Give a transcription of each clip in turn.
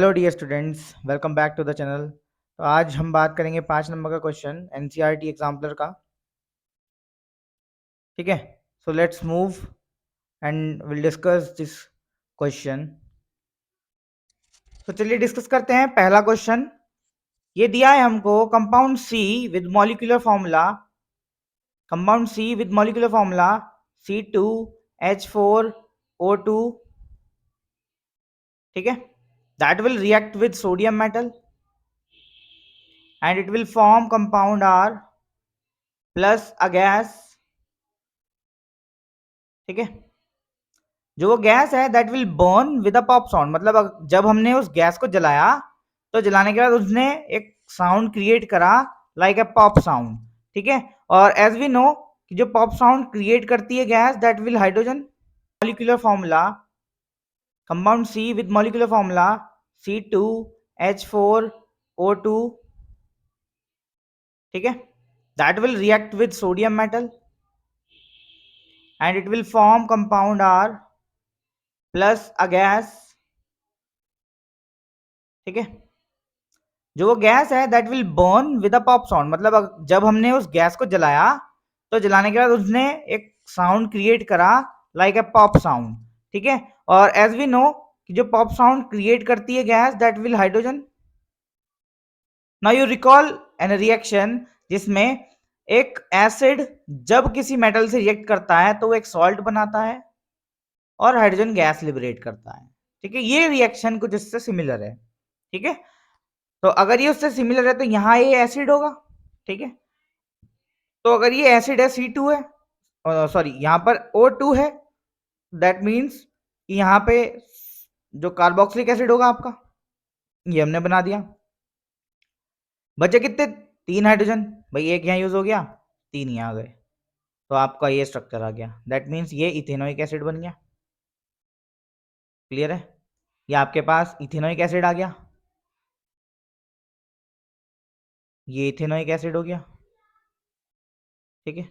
Hello dear students, welcome back to the channel. तो आज हम बात करेंगे 5 नंबर का क्वेश्चन एनसीईआरटी एग्जाम्पलर का। ठीक है, so let's move and will discuss this question. तो चलिए डिस्कस करते हैं। पहला क्वेश्चन ये दिया है हमको, compound C with molecular formula C2H4O2, ठीक है, that will react with sodium metal and it will form compound R plus a gas। ठीक है, जो वो गैस है that will burn with a pop sound, मतलब जब हमने उस गैस को जलाया तो जलाने के बाद उसने एक साउंड क्रिएट करा लाइक ए पॉप साउंड। ठीक है, और एज वी नो कि जो पॉप साउंड क्रिएट करती है gas that will hydrogen molecular formula, compound C with molecular formula C2H4O2, ठीक है, that will react with sodium metal and it will form compound R plus a gas। ठीक है, जो वो गैस है that will burn with a pop sound, मतलब जब हमने उस गैस को जलाया तो जलाने के बाद उसने एक साउंड क्रिएट करा लाइक ए पॉप साउंड। ठीक है, और एज वी नो कि जो पॉप साउंड क्रिएट करती है gas that will hydrogen. Now you recall an reaction जिसमें एक एसिड जब किसी मेटल से रिएक्ट करता है तो वो एक सॉल्ट बनाता है और हाइड्रोजन गैस लिबरेट करता है। ठीक है, ये रिएक्शन कुछ इससे सिमिलर है। ठीक है, तो अगर ये उससे सिमिलर है तो यहाँ ये एसिड होगा। ठीक है, तो अगर ये एसिड है C2 है, सॉरी यहाँ पर O2 है, दैट मीन्स कि यहाँ पे जो कार्बोक्सिलिक एसिड होगा आपका, ये हमने बना दिया। बचे कितने? 3 हाइड्रोजन, भाई एक यहाँ यूज हो गया, 3 यहाँ आ गए, तो आपका ये स्ट्रक्चर आ गया। दैट मीन्स ये इथेनोइक एसिड बन गया। क्लियर है? ये आपके पास इथेनोइक एसिड आ गया, ये इथेनोइक एसिड हो गया। ठीक है,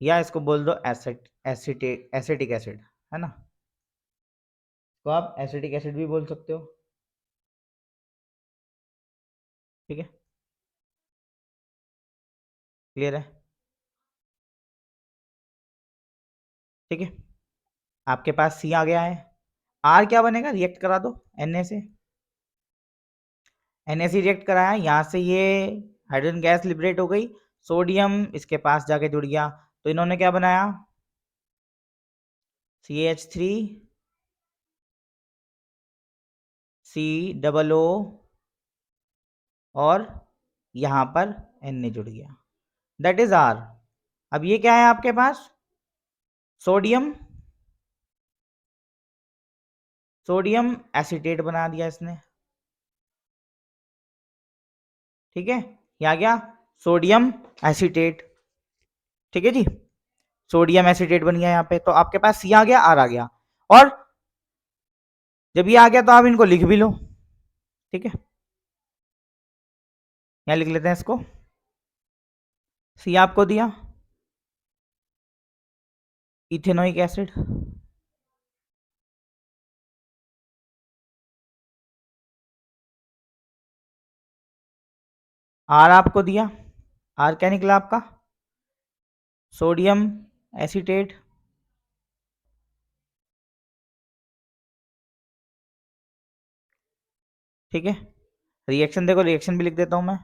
या इसको बोल दो एसिटिक एसिड, है ना, तो आप एसिटिक एसिड भी बोल सकते हो। ठीक है, क्लियर है? ठीक है, आपके पास सी आ गया है। आर क्या बनेगा? रिएक्ट करा दो Na से, Na से रिएक्ट कराया, यहाँ से ये हाइड्रोजन गैस लिबरेट हो गई, सोडियम इसके पास जाके जुड़ गया, तो इन्होंने क्या बनाया? CH3 COO और यहाँ पर Na जुड़ गया, दैट इज आर। अब ये क्या है आपके पास? सोडियम एसिटेट बना दिया इसने। ठीक है, ये आ गया सोडियम एसिटेट। ठीक है जी, सोडियम एसिटेट बन गया यहाँ पे, तो आपके पास सी आ गया, आर आ गया, और जब ये आ गया तो आप इनको लिख भी लो। ठीक है, यहाँ लिख लेते हैं इसको। सी आपको दिया इथेनोइक एसिड, आर आपको दिया, आर क्या निकला आपका? Sodium acetate. ठीक है, रिएक्शन देखो, रिएक्शन भी लिख देता हूं मैं।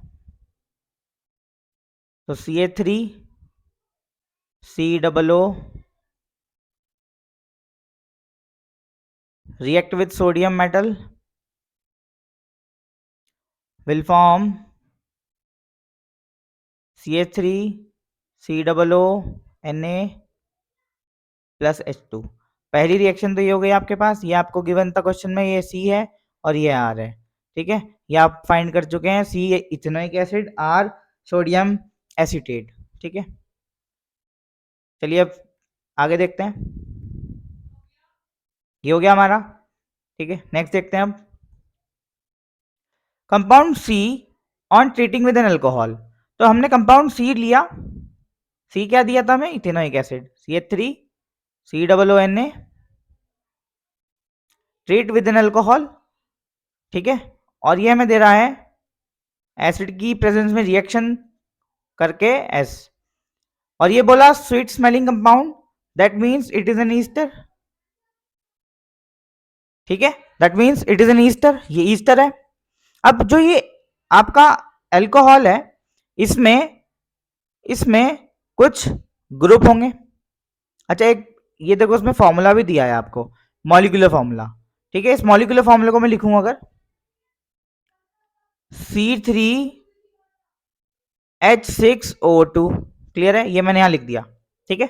तो CH3 COO react with sodium metal will form CH3 COO Na plus H2। पहली रिएक्शन तो ये हो गई आपके पास, ये आपको गिवन था क्वेश्चन में, ये C है और ये R है। ठीक है, ये आप फाइंड कर चुके हैं, C ethanoic acid, R sodium acetate. ठीक है, चलिए अब आगे देखते हैं। ये हो गया हमारा। ठीक है, नेक्स्ट देखते हैं अब compound C on treating with an alcohol. तो हमने कंपाउंड सी लिया, सी क्या दिया था हमें? Ethanoic acid, CH3 COO Na, treat with an alcohol, ठीक है, और ये हमें दे रहा है एसिड की प्रेजेंस में रिएक्शन करके एस, और ये बोला sweet smelling compound, that means it is an Easter. ठीक है, that means it is an Easter, ये ईस्टर है। अब जो ये आपका एल्कोहल है, इसमें इसमें कुछ ग्रुप होंगे। अच्छा, एक ये देखो उसमें फॉर्मूला भी दिया है आपको, मॉलिक्यूलर फॉर्मूला। ठीक है, इस मॉलिक्यूलर फॉर्मूले को मैं लिखूं अगर C3H6O2, क्लियर है, ये मैंने यहां लिख दिया। ठीक है,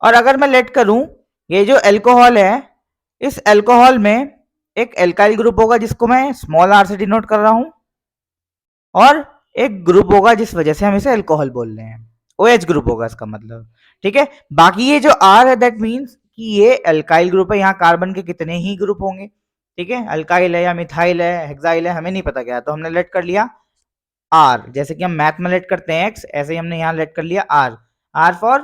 और अगर मैं लेट करूं, ये जो अल्कोहल है, इस अल्कोहल में एक एल्काइल ग्रुप होगा जिसको मैं स्मॉल आर से डिनोट कर रहा हूं, और एक ग्रुप होगा जिस वजह से हम इसे अल्कोहल बोल रहे हैं, OH ग्रुप होगा इसका मतलब। ठीक है, बाकी ये जो R है दैट मीन्स कि ये अल्काइल ग्रुप है, यहाँ कार्बन के कितने ही ग्रुप होंगे। ठीक है, अल्काइल है या मिथाइल है, हेक्साइल है, हमें नहीं पता क्या है, तो हमने लेट कर लिया R, जैसे कि हम मैथ में लेट करते हैं X, ऐसे ही हमने यहाँ लेट कर लिया R फॉर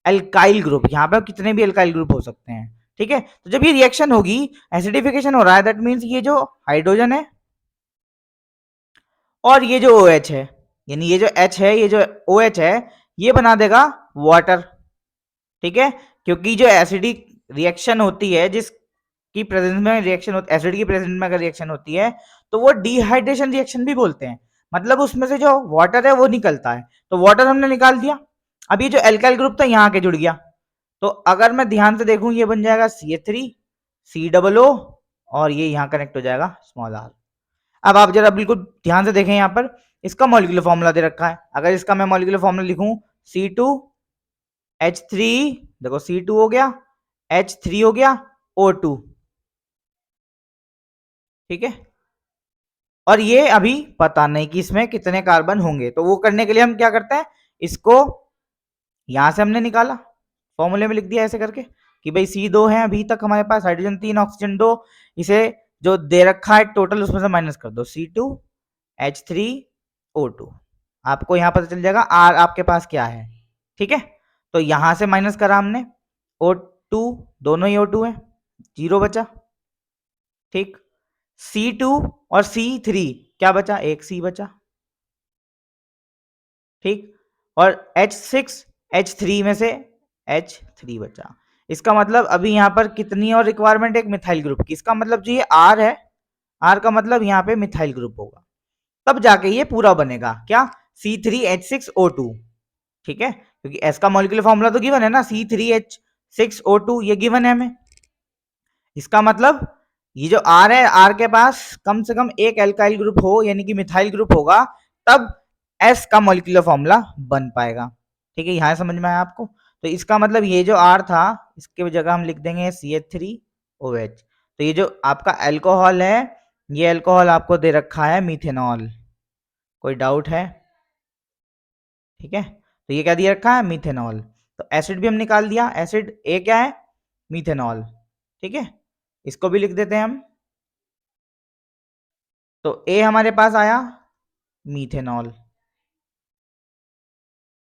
अल्काइल ग्रुप। यहाँ पे कितने भी अल्काइल ग्रुप हो सकते हैं। ठीक है, तो जब ये रिएक्शन होगी, एसिडिफिकेशन हो रहा है, दैट मीन्स ये जो हाइड्रोजन है और ये जो OH है, यानी ये जो H है, ये जो OH है, ये बना देगा वाटर। ठीक है, क्योंकि जो एसिडिक रिएक्शन होती है, जिसकी प्रेजेंस में रिएक्शन होती है, एसिड की प्रेजेंस में अगर रिएक्शन होती है, तो वो डिहाइड्रेशन रिएक्शन भी बोलते हैं, मतलब उसमें से जो वाटर है वो निकलता है। तो वाटर हमने निकाल दिया। अब ये जो एल्काइल ग्रुप था यहाँ के जुड़ गया, तो अगर मैं ध्यान से देखूं, ये बन जाएगा CH3 COO, और ये यहाँ कनेक्ट हो जाएगा स्मॉल r। अब आप जरा बिल्कुल ध्यान से देखें, यहाँ पर इसका मॉलिक्यूलर फॉर्मूला दे रखा है। अगर इसका मैं मॉलिक्यूलर फॉर्मूला लिखूं, C2H3, देखो C2 हो गया, H3 हो गया, O2। ठीक है, और ये अभी पता नहीं कि इसमें कितने कार्बन होंगे, तो वो करने के लिए हम क्या करते हैं, इसको यहां से हमने निकाला, फॉर्मूले में लिख दिया ऐसे करके कि भाई C2 है अभी तक हमारे पास, हाइड्रोजन 3 ऑक्सीजन 2, इसे जो दे रखा है टोटल उसमें से माइनस कर दो, C2H3O2। आपको यहां पता चल जाएगा R आपके पास क्या है। ठीक है, तो यहां से माइनस करा हमने, O2, दोनों ही O2 है, 0 बचा। ठीक, C2 और C3 क्या बचा, एक C बचा। ठीक, और H6H3 में से H3 बचा। इसका मतलब अभी यहां पर कितनी और रिक्वायरमेंट, एक मिथाइल ग्रुप की। इसका मतलब जो ये R है, R का मतलब यहाँ पे मिथाइल ग्रुप होगा, तब जाके ये पूरा बनेगा क्या, C3H6O2। ठीक है, क्योंकि S का मॉलिक्यूलर फॉर्मूला तो गिवन है ना, C3H6O2, ये गिवन है हमें। इसका मतलब ये जो R है, R के पास कम से कम एक एल्काइल ग्रुप हो, यानी कि मिथाइल ग्रुप होगा, तब S का मॉलिक्यूलर फॉर्मूला बन पाएगा। ठीक है, यहां समझ में आया आपको। तो इसका मतलब ये जो R था, इसके जगह हम लिख देंगे CH3OH। तो ये जो आपका अल्कोहल है, ये अल्कोहल आपको दे रखा है मिथेनॉल। कोई डाउट है? ठीक है, तो ये क्या दिया रखा है, मिथेनॉल। तो एसिड भी हम निकाल दिया, एसिड ए क्या है, मिथेनॉल। ठीक है, इसको भी लिख देते हैं हम। तो ए हमारे पास आया मीथेनॉल।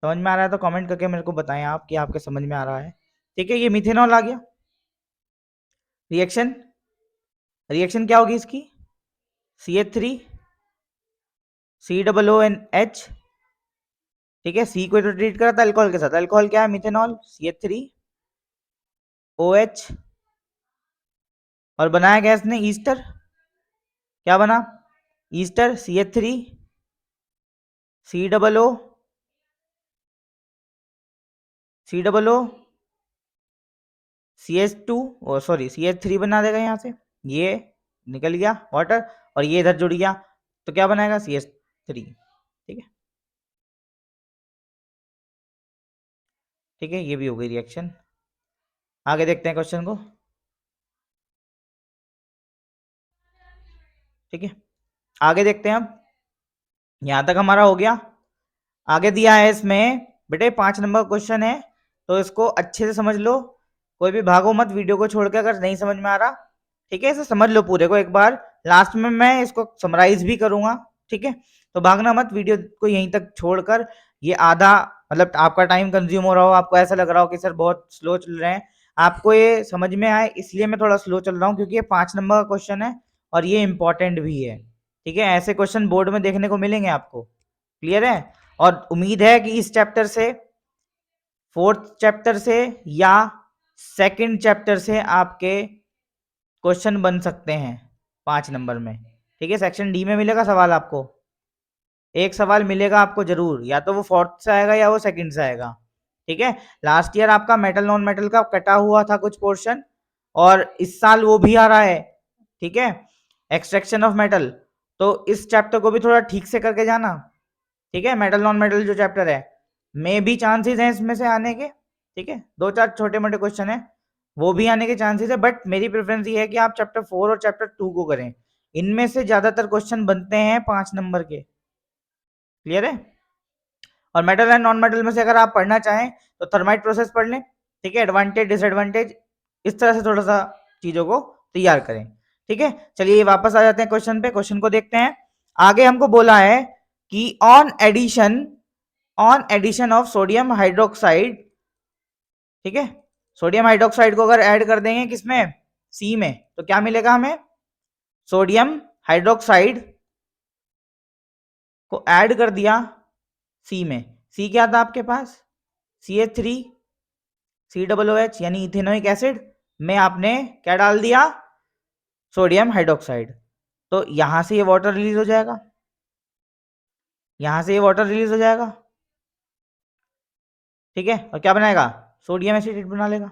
समझ में आ रहा है तो कमेंट करके मेरे को बताएं आप कि आपके समझ में आ रहा है। ठीक है, ये मीथेनॉल आ गया। रिएक्शन, रिएक्शन क्या होगी इसकी, CH3 COONH। ठीक है, सी को तो ट्रीट करा था अल्कोहल के साथ, अल्कोहल क्या है, मिथेनॉल, CH3OH, और बनाया गैस ने ईस्टर। क्या बना, Easter, CH3 COO CH2, sorry CH3 बना देगा यहाँ से, ये निकल गया वाटर, और ये इधर जुड़ गया, तो क्या बनाएगा, CH3। ठीक है, ठीक है, ये भी हो गई रिएक्शन। आगे देखते हैं क्वेश्चन को। ठीक है, आगे देखते हैं अब। यहां तक हमारा हो गया। आगे दिया है इसमें बेटे 5 नंबर क्वेश्चन है, तो इसको अच्छे से समझ लो, कोई भी भागो मत वीडियो को छोड़ के अगर नहीं समझ में आ रहा। ठीक है, इसे समझ लो पूरे को एक बार, लास्ट में मैं इसको समराइज भी करूंगा। ठीक है, तो भागना मत, वीडियो को यहीं तक छोड़कर। ये आधा मतलब आपका टाइम कंज्यूम हो रहा हो, आपको ऐसा लग रहा हो कि सर बहुत स्लो चल रहे हैं, आपको ये समझ में आए इसलिए मैं थोड़ा स्लो चल रहा हूँ, क्योंकि ये 5 नंबर का क्वेश्चन है और ये इंपॉर्टेंट भी है। ठीक है, ऐसे क्वेश्चन बोर्ड में देखने को मिलेंगे आपको। क्लियर है? और उम्मीद है कि इस चैप्टर से, फोर्थ चैप्टर से या सेकंड चैप्टर से आपके क्वेश्चन बन सकते हैं 5 नंबर में। ठीक है, सेक्शन डी में मिलेगा सवाल आपको, एक सवाल मिलेगा आपको जरूर, या तो वो फोर्थ से आएगा या वो सेकंड से आएगा। ठीक है, लास्ट ईयर आपका मेटल नॉन मेटल का कटा हुआ था कुछ पोर्शन, और इस साल वो भी आ रहा है। ठीक है, एक्सट्रैक्शन ऑफ मेटल, तो इस चैप्टर को भी थोड़ा ठीक से करके जाना। ठीक है, मेटल नॉन मेटल जो चैप्टर है, मे भी चांसेस हैं इसमें से आने के। ठीक है, 2-4 छोटे मोटे क्वेश्चन है, वो भी आने के चांसेस है, बट मेरी प्रेफरेंस ये है कि आप चैप्टर 4 और चैप्टर 2 को करें। इनमें से ज्यादातर क्वेश्चन बनते हैं 5 नंबर के। क्लियर है? और मेटल एंड नॉन मेटल में से अगर आप पढ़ना चाहें तो थर्माइट प्रोसेस पढ़ लें। ठीक है, एडवांटेज डिसएडवांटेज, इस तरह से थोड़ा सा चीजों को तैयार करें। ठीक है, चलिए वापस आ जाते हैं क्वेश्चन पे, क्वेश्चन को देखते हैं। आगे हमको बोला है कि on addition of sodium hydroxide, ठीक है, सोडियम हाइड्रोक्साइड को अगर ऐड कर देंगे किसमें, सी में, तो क्या मिलेगा हमें, सोडियम हाइड्रोक्साइड को ऐड कर दिया सी में। सी क्या था आपके पास, CH3 COOH यानी इथेनोइक एसिड में आपने क्या डाल दिया, सोडियम हाइड्रोक्साइड। तो यहां से ये वाटर रिलीज हो जाएगा, यहां से ये वाटर रिलीज हो जाएगा। ठीक है, और क्या बनाएगा, सोडियम एसिटेट बना लेगा।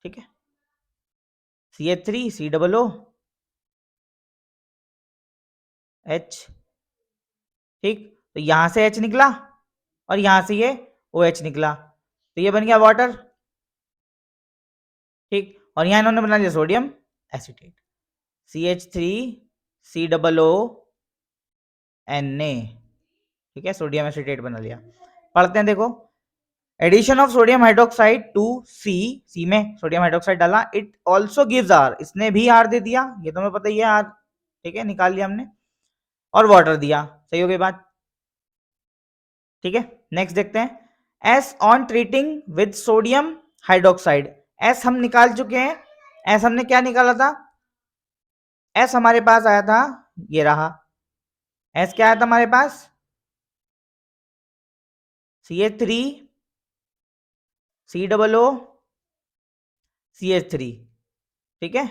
ठीक है, CH3 COOH। ठीक, तो यहां से H निकला और यहां से ये OH निकला, तो ये बन गया वाटर। ठीक, और यहां इन्होंने बना लिया सोडियम एसिटेट, CH3 COONA। ठीक है, सोडियम एसिटेट बना लिया। पढ़ते हैं, देखो, addition of sodium hydroxide to C में सोडियम हाइड्रोक्साइड डाला, इट ऑल्सो गिव्स आर, इसने भी आर दे दिया, ये तो हमें पता ही है आर। ठीक है, निकाल लिया हमने, और वाटर दिया। सही हो गई बात। ठीक है, नेक्स्ट देखते हैं, S on treating with sodium hydroxide, S हम निकाल चुके हैं। एस हमने क्या निकाला था, एस हमारे पास आया था, ये रहा। एस क्या आया था हमारे पास, CH3 COOCH3। ठीक है,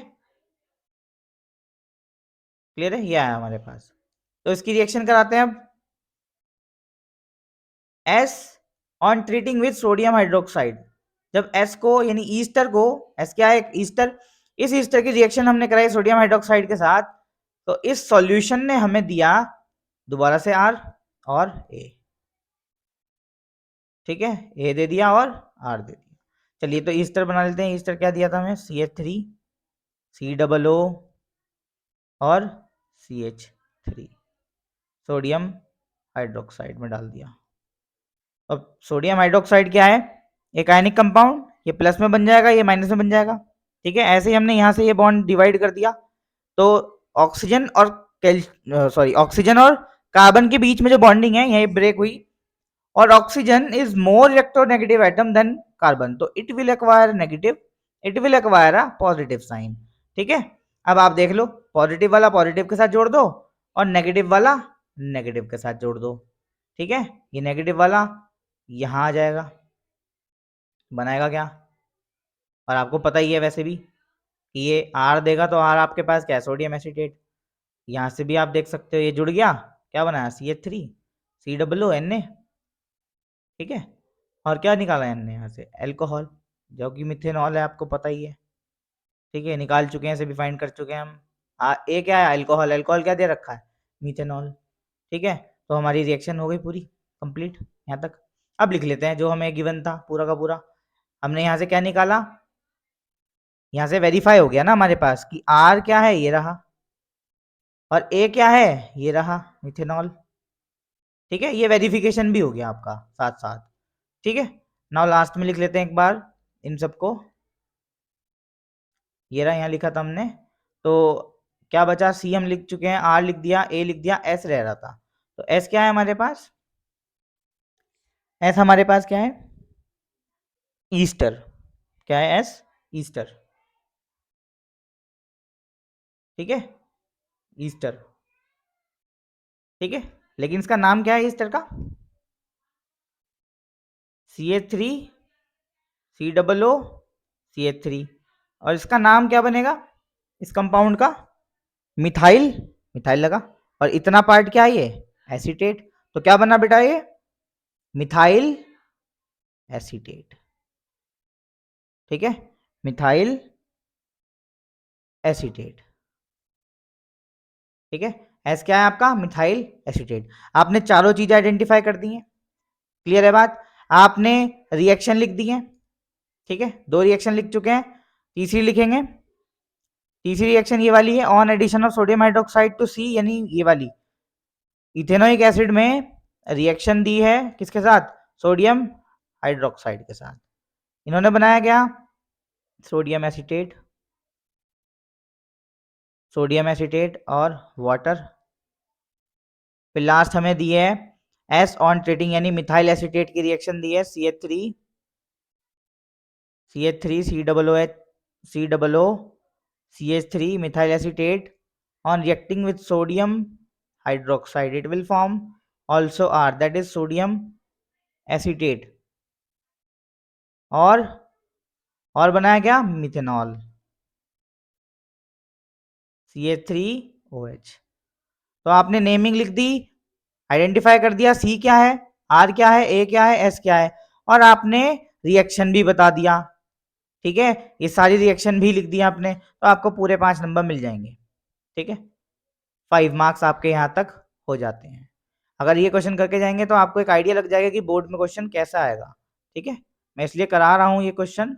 क्लियर है, ये आया हमारे पास। तो इसकी रिएक्शन कराते हैं अब। S on treating with sodium hydroxide, जब एस को यानी ईस्टर को, एस क्या है, ईस्टर, इस ईस्टर की रिएक्शन हमने कराई सोडियम हाइड्रोक्साइड के साथ, तो इस सॉल्यूशन ने हमें दिया दोबारा से आर और ए। ठीक है, ए दे दिया और आर दे दिया। चलिए तो ईस्टर बना लेते हैं। ईस्टर क्या दिया था हमें, CH3 COO और CH3 सोडियम हाइड्रोक्साइड में डाल दिया। अब सोडियम हाइड्रोक्साइड क्या है, एक आयनिक कंपाउंड, ये प्लस में बन जाएगा, ये माइनस में बन जाएगा। ठीक है, ऐसे ही हमने यहां से ये बॉन्ड डिवाइड कर दिया, तो ऑक्सीजन और ऑक्सीजन और कार्बन के बीच में जो बॉन्डिंग है यही ब्रेक हुई, और oxygen is more electronegative atom than carbon, तो it will acquire negative, it will acquire a positive sign. ठीक है, अब आप देख लो, पॉजिटिव वाला पॉजिटिव के साथ जोड़ दो और नेगेटिव वाला नेगेटिव के साथ जोड़ दो। ठीक है, ये नेगेटिव वाला यहां आ जाएगा, बनाएगा क्या, और आपको पता ही है वैसे भी कि ये आर देगा, तो आर आपके पास क्या है, सोडियम एसिटेट। यहां से भी आप देख सकते हो ये जुड़ गया, क्या बनाया, CH3 COO Na। ठीक है, और क्या निकाला है हमने यहाँ से, अल्कोहल, जो कि मिथेनॉल है, आपको पता ही है। ठीक है, निकाल चुके हैं, इसे भी फाइंड कर चुके हैं हम। ए क्या है, अल्कोहल, अल्कोहल क्या दे रखा है, मिथेनॉल। ठीक है, तो हमारी रिएक्शन हो गई पूरी कंप्लीट यहाँ तक। अब लिख लेते हैं जो हमें गिवन था पूरा का पूरा। हमने यहाँ से क्या निकाला, यहाँ से वेरीफाई हो गया ना हमारे पास कि आर क्या है, ये रहा, और ए क्या है, ये रहा, मिथेनॉल। ठीक है, ये वेरिफिकेशन भी हो गया आपका साथ साथ। ठीक है, नाउ लास्ट में लिख लेते हैं एक बार इन सबको, ये रहा, यहाँ लिखा था हमने। तो क्या बचा, सी हम लिख चुके हैं, आर लिख दिया, ए लिख दिया, एस रह रहा था। तो एस क्या है हमारे पास, एस हमारे पास क्या है, ईस्टर। क्या है एस, ईस्टर। ठीक है, ईस्टर, ठीक है। लेकिन इसका नाम क्या है ईस्टर का? CH3 COO CH3, और इसका नाम क्या बनेगा इस कंपाउंड का? मिथाइल, मिथाइल लगा, और इतना पार्ट क्या है ये? एसीटेट। तो क्या बना बेटा ये? मिथाइल एसीटेट, ठीक है, मिथाइल एसीटेट, ठीक है। एस क्या है आपका? Methyl acetate. आपने चारों चीजें आइडेंटिफाई कर दी हैं, क्लियर है बात? आपने रिएक्शन लिख दी है, ठीक है, 2 रिएक्शन लिख चुके हैं, तीसरी लिखेंगे। तीसरी रिएक्शन ये वाली है, on addition of sodium hydroxide to C, यानी ये वाली इथेनोइक एसिड में रिएक्शन दी है किसके साथ? सोडियम हाइड्रोक्साइड के साथ। इन्होंने बनाया क्या? सोडियम एसीटेट, सोडियम एसीटेट और वाटर। फिर लास्ट हमें दी है एस ऑन ट्रीटिंग, यानी मिथाइल एसीटेट की रिएक्शन दी है CH3 COO CH3 methyl acetate on reacting with sodium hydroxide it will form also R, that is sodium acetate, और बनाया क्या? Methanol CH3OH। तो आपने नेमिंग लिख दी, आइडेंटिफाई कर दिया C क्या है, R क्या है, A क्या है, S क्या है, और आपने रिएक्शन भी बता दिया, ठीक है। ये सारी रिएक्शन भी लिख दिया आपने, तो आपको पूरे 5 नंबर मिल जाएंगे, ठीक है। 5 मार्क्स आपके यहाँ तक हो जाते हैं। अगर ये क्वेश्चन करके जाएंगे तो आपको एक आइडिया लग जाएगा कि बोर्ड में क्वेश्चन कैसा आएगा, ठीक है। मैं इसलिए करा रहा हूँ ये क्वेश्चन,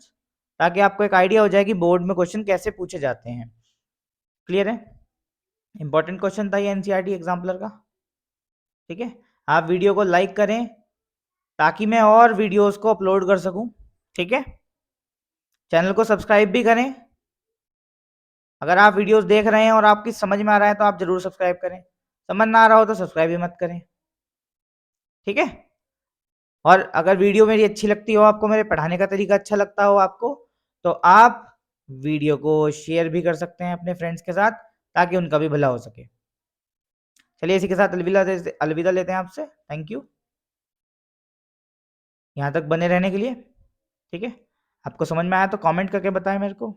ताकि आपको एक आइडिया हो जाए कि बोर्ड में क्वेश्चन कैसे पूछे जाते हैं, क्लियर है। इंपॉर्टेंट क्वेश्चन था ये एनसीईआरटी एग्जाम्पलर का, ठीक है। आप वीडियो को लाइक करें ताकि मैं और वीडियोस को अपलोड कर सकूं, ठीक है। चैनल को सब्सक्राइब भी करें, अगर आप वीडियोस देख रहे हैं और आपकी समझ में आ रहा है तो आप जरूर सब्सक्राइब करें, समझ ना आ रहा हो तो सब्सक्राइब भी मत करें, ठीक है। और अगर वीडियो मेरी अच्छी लगती हो आपको, मेरे पढ़ाने का तरीका अच्छा लगता हो आपको, तो आप वीडियो को शेयर भी कर सकते हैं अपने फ्रेंड्स के साथ, ताकि उनका भी भला हो सके। चलिए इसी के साथ अलविदा लेते हैं आपसे। थैंक यू यहाँ तक बने रहने के लिए, ठीक है। आपको समझ में आया तो कमेंट करके बताएं मेरे को,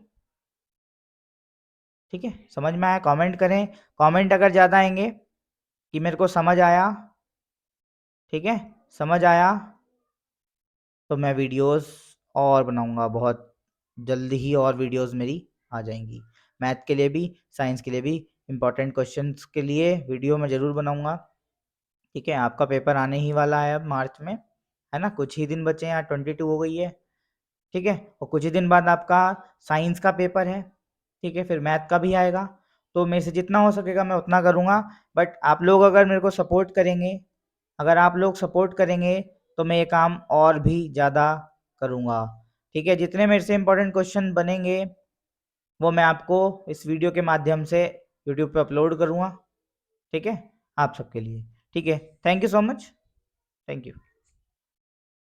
ठीक है। समझ में आया कमेंट करें, कमेंट अगर ज़्यादा आएंगे कि मेरे को समझ आया, ठीक है, समझ आया, तो मैं वीडियोस और बनाऊंगा बहुत जल्दी ही, और वीडियोस मेरी आ जाएंगी। मैथ के लिए भी, साइंस के लिए भी, इंपॉर्टेंट क्वेश्चंस के लिए वीडियो मैं ज़रूर बनाऊंगा, ठीक है। आपका पेपर आने ही वाला है अब मार्च में, है ना, कुछ ही दिन बचे हैं, 22 हो गई है, ठीक है। और कुछ ही दिन बाद आपका साइंस का पेपर है, ठीक है, फिर मैथ का भी आएगा। तो मेरे से जितना हो सकेगा मैं उतना करूँगा, बट आप लोग अगर मेरे को सपोर्ट करेंगे, अगर आप लोग सपोर्ट करेंगे तो मैं ये काम और भी ज़्यादा करूँगा, ठीक है। जितने मेरे से इंपॉर्टेंट क्वेश्चन बनेंगे वो मैं आपको इस वीडियो के माध्यम से यूट्यूब पे अपलोड करूँगा, ठीक है, आप सबके लिए, ठीक है। Thank you so much, thank you.